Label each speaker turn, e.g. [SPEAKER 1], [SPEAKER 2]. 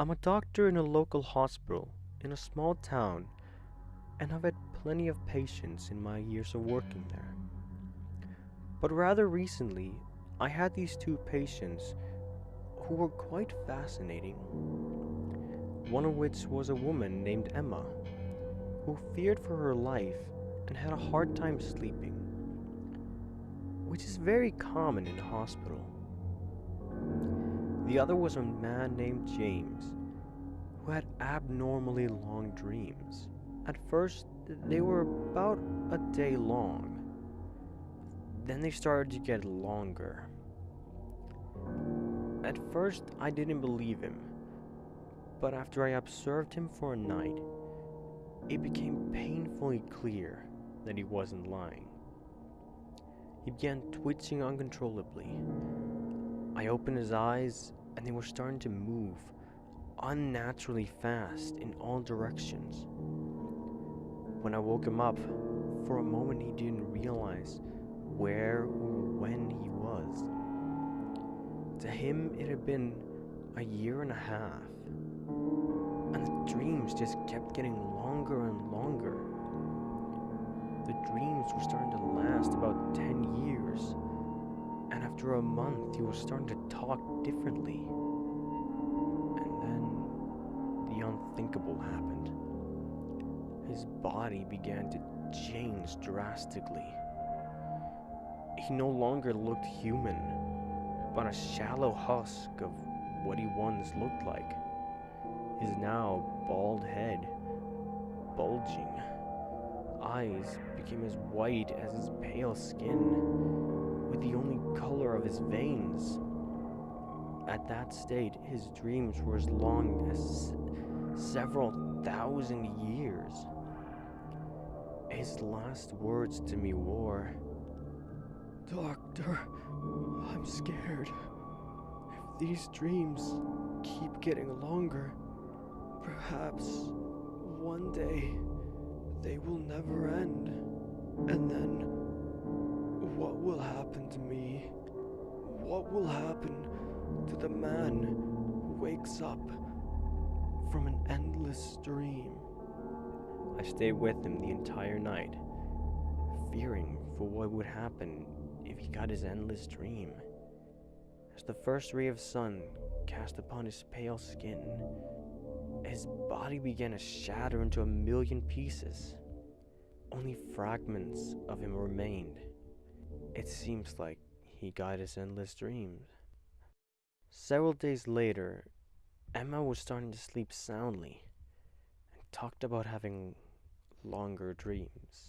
[SPEAKER 1] I'm a doctor in a local hospital in a small town, and I've had plenty of patients in my years of working there. But rather recently, I had these two patients who were quite fascinating. One of which was a woman named Emma, who feared for her life and had a hard time sleeping, which is very common in a hospital. The other was a man named James, who had abnormally long dreams. At first, they were about a day long. Then they started to get longer. At first, I didn't believe him, but after I observed him for a night, it became painfully clear that he wasn't lying. He began twitching uncontrollably. I opened his eyes, and they were starting to move unnaturally fast in all directions. When I woke him up, for a moment he didn't realize where or when he was. To him, it had been a year and a half, and the dreams just kept getting longer and longer. The dreams were starting to last about 10 years, and after a month he was starting to talk differently. And then the unthinkable happened. His body began to change drastically. He no longer looked human, but a shallow husk of what he once looked like. His now bald head, bulging eyes became as white as his pale skin, with the only color of his veins. At that state, his dreams were as long as several thousand years. His last words to me were, "Doctor, I'm scared. If these dreams keep getting longer, perhaps one day they will never end. And then what will happen to me? What will happen to the man who wakes up from an endless dream?" I stayed with him the entire night, fearing for what would happen if he got his endless dream. As the first ray of sun cast upon his pale skin, his body began to shatter into a million pieces. Only fragments of him remained. It seems like he got his endless dreams. Several days later, Emma was starting to sleep soundly and talked about having longer dreams.